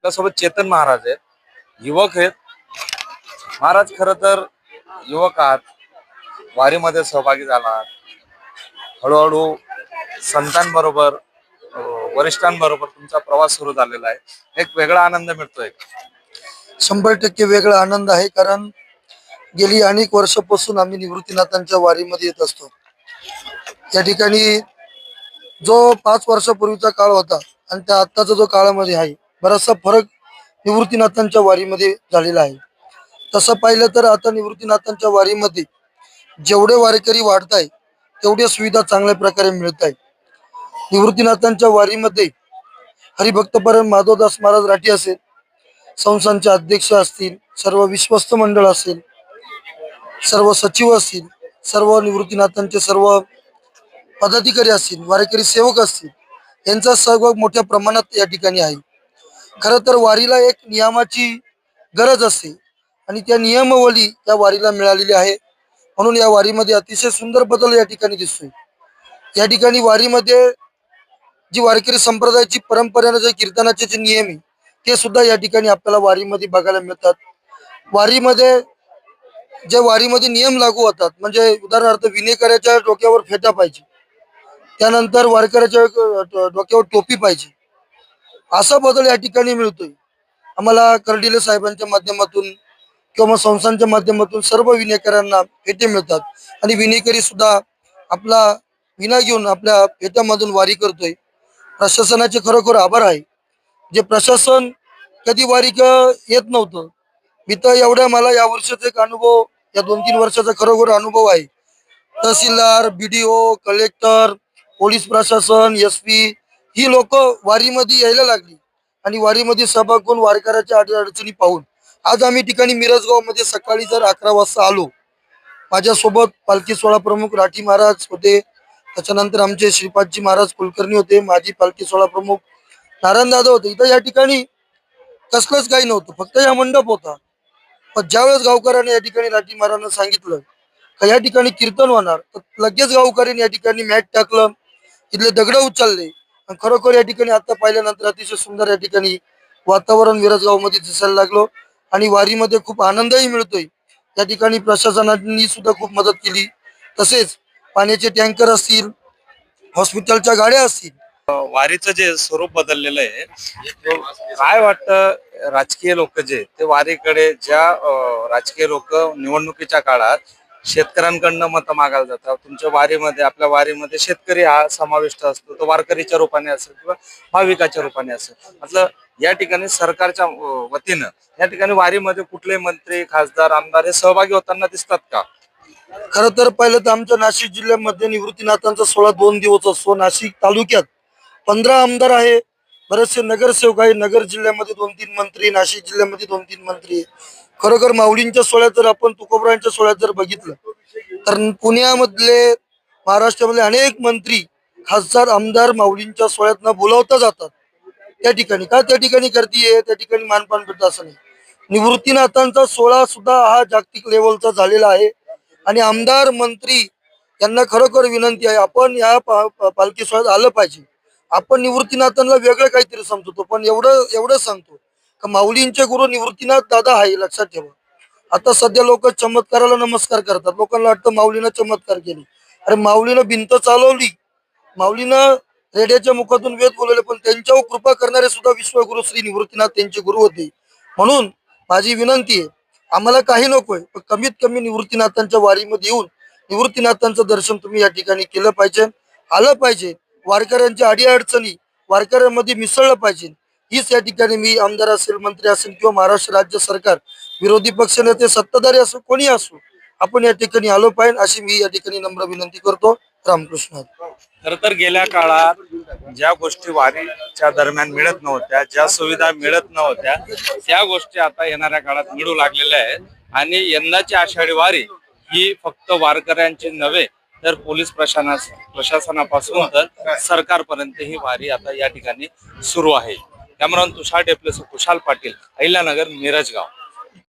त्यासोबत चेतन महाराज आहेत, युवक आहेत. महाराज खर तर युवक आहात, वारीमध्ये सहभागी झाला आहात. हळूहळू संतांबरोबर वरिष्ठांबरोबर तुमचा प्रवास सुरू झालेला आहे. एक वेगळा आनंद मिळतोय. 100% वेगळा आनंद आहे, कारण गेली अनेक वर्षापासून आम्ही निवृत्तीनाथांच्या वारीमध्ये येत असतो. या ठिकाणी जो 5 वर्षापूर्वीचा काळ होता आणि त्या आत्ताचा जो काळामध्ये आहे, बराचसा फरक निवृत्तीनाथांच्या वारीमध्ये झालेला आहे. तसं पाहिलं तर आता निवृत्तीनाथांच्या वारीमध्ये जेवढे वारकरी वाढत आहे तेवढ्या सुविधा चांगल्या प्रकारे मिळत आहे. निवृत्तीनाथांच्या वारीमध्ये हरिभक्तपरायण माधवदास महाराज राठी असेल, संस्थांचे अध्यक्ष असतील, सर्व विश्वस्त मंडळ असेल, सर्व सचिव असतील, सर्व निवृत्तीनाथांचे सर्व पदाधिकारी असतील, वारकरी सेवक असतील, यांचा सहभाग मोठ्या प्रमाणात या ठिकाणी आहे. खरं तर वारीला एक नियमाची गरज असते आणि त्या नियमावली या वारीला मिळालेली आहे. म्हणून या वारीमध्ये अतिशय सुंदर बदल या ठिकाणी दिसतोय. या ठिकाणी वारीमध्ये जी वारकरी संप्रदायाची परंपरेने जे कीर्तनाचे जे नियम आहे ते सुद्धा या ठिकाणी आपल्याला वारीमध्ये बघायला मिळतात. वारीमध्ये नियम लागू होतात, म्हणजे उदाहरणार्थ विनेकराच्या डोक्यावर फेटा पाहिजे, त्यानंतर वारकऱ्याच्या डोक्यावर टोपी पाहिजे, असा बदल या ठिकाणी मिळतोय. आम्हाला कर्डिले साहेबांच्या माध्यमातून किंवा संस्थांच्या माध्यमातून सर्व विनेकरांना फेटे मिळतात आणि विनेकरी सुद्धा आपला विना घेऊन आपल्या फेट्यामधून वारी करतोय. प्रशासनाचे खरोखर आभार आहे. जे प्रशासन कधी वारीक येत नव्हतं, मी तर एवढ्या मला या वर्षाचा एक अनुभव, या 2-3 वर्षाचा खरोखर अनुभव आहे. तहसीलदार, BDO, कलेक्टर, पोलीस प्रशासन, SP ही लोक वारीमध्ये यायला लागली आणि वारीमध्ये सहभाग घेऊन वारकऱ्याच्या अडचणी पाहून आज आम्ही ठिकाणी मिरजगाव मध्ये सकाळी जर 11 वाजता आलो. माझ्यासोबत पालखी सोहळा प्रमुख राठी महाराज होते, त्याच्यानंतर आमचे श्रीपादजी महाराज कुलकर्णी होते, माजी पालखी सोहळा प्रमुख नारायण दादा होते. इथं या ठिकाणी कसलंच काही नव्हतं, फक्त या मंडप होता. पण ज्यावेळेस गावकऱ्याने या ठिकाणी राठी महाराजांना सांगितलं का या ठिकाणी कीर्तन होणार, तर लगेच गावकऱ्यांनी या ठिकाणी मॅट टाकलं, इथले दगड उचलले आणि खरोखर या ठिकाणी आता पाहिल्यानंतर अतिशय सुंदर या ठिकाणी वातावरण मिरजगाव मध्ये दिसायला लागलो आणि वारीमध्ये खूप आनंदही मिळतोय. या ठिकाणी प्रशासनाने सुद्धा खूप मदत केली. तसेच पाण्याचे टँकर असतील, हॉस्पिटलच्या गाड्या असतील. वारीचं जे स्वरूप बदललेलं आहे, काय वाटतं राजकीय लोक जे ते वारीकडे, ज्या राजकीय लोक निवडणुकीच्या काळात शेतकऱ्यांकडनं मतं मागायला जातात, तुमच्या वारीमध्ये, आपल्या वारीमध्ये शेतकरी हा समाविष्ट असतो, तो वारकरीच्या रूपाने असेल किंवा भाविकाच्या रूपाने असेल. म्हटलं या ठिकाणी सरकारच्या वतीनं या ठिकाणी वारीमध्ये कुठले मंत्री, खासदार, आमदार हे सहभागी होताना दिसतात का? खरं तर पहिलं तर आमच्या नाशिक जिल्ह्यामध्ये निवृत्तीनाथांचा सोहळा 2 दिवस असतो. नाशिक तालुक्यात 15 आमदार आहे, बरेचसे नगरसेवक आहे. नगर जिल्ह्यामध्ये 2-3 मंत्री, नाशिक जिल्ह्यामध्ये 2-3 मंत्री. खरोखर माऊलींच्या सोहळ्यात जर आपण तुकोबरायांच्या सोहळ्यात जर बघितलं तर पुण्यामधले, महाराष्ट्रामधले अनेक मंत्री, खासदार, आमदार माऊलींच्या सोहळ्यात न बोलावता जातात. त्या ठिकाणी का त्या ठिकाणी गर्दी आहे, त्या ठिकाणी मानपान भेटत असं नाही. निवृत्तीनाथांचा सोहळा सुद्धा हा जागतिक लेवलचा झालेला आहे आणि आमदार, मंत्री यांना खरोखर विनंती आहे, आपण या पालखी सोहळ्यात आलं पाहिजे. आपण निवृत्तीनाथांना वेगळं काहीतरी समजतो, पण एवढं सांगतो का माऊलींचे गुरु निवृत्तीनाथ दादा आहे, लक्षात ठेवा. आता सध्या लोक चमत्काराला नमस्कार करतात. लोकांना वाटतं माऊलीनं चमत्कार केली. अरे माऊलीनं भिंत चालवली, माऊलीनं रेड्याच्या मुखातून वेद बोलवले, पण त्यांच्यावर कृपा करणारे सुद्धा विश्वगुरु श्री निवृत्तीनाथ त्यांचे गुरु होते. म्हणून माझी विनंती आहे, आम्हाला काही नकोय, पण कमीत कमी निवृत्तीनाथांच्या वारीमध्ये येऊन निवृत्तीनाथांचं दर्शन तुम्ही या ठिकाणी केलं पाहिजे, आलं पाहिजे. वारकऱ्यांच्या अडीअडचणी वारकऱ्यांमध्ये मिसळलं पाहिजे. हीच या ठिकाणी मी, आमदार असेल, मंत्री असेल किंवा महाराष्ट्र राज्य सरकार, विरोधी पक्ष नेते, सत्ताधारी असो, कोणी असो, आपण या ठिकाणी आलो पाहिजे अशी मी या ठिकाणी नम्र विनंती करतो. रामकृष्ण. खर तर गेल्या काळात ज्या गोष्टी वारीच्या दरम्यान मिळत नव्हत्या, ज्या सुविधा मिळत नव्हत्या, त्या गोष्टी आता येणाऱ्या काळात मिळू लागलेल्या आहेत. आणि यंदाची आषाढी वारी ही फक्त वारकऱ्यांची नव्हे तर पोलीस प्रशासनापासून तर सरकारपर्यंत ही वारी आता या ठिकाणी सुरू आहे. कॅमेरामन तुषार डेपलेसह खुशाल पाटील, अहिल्यानगर, मिरजगाव.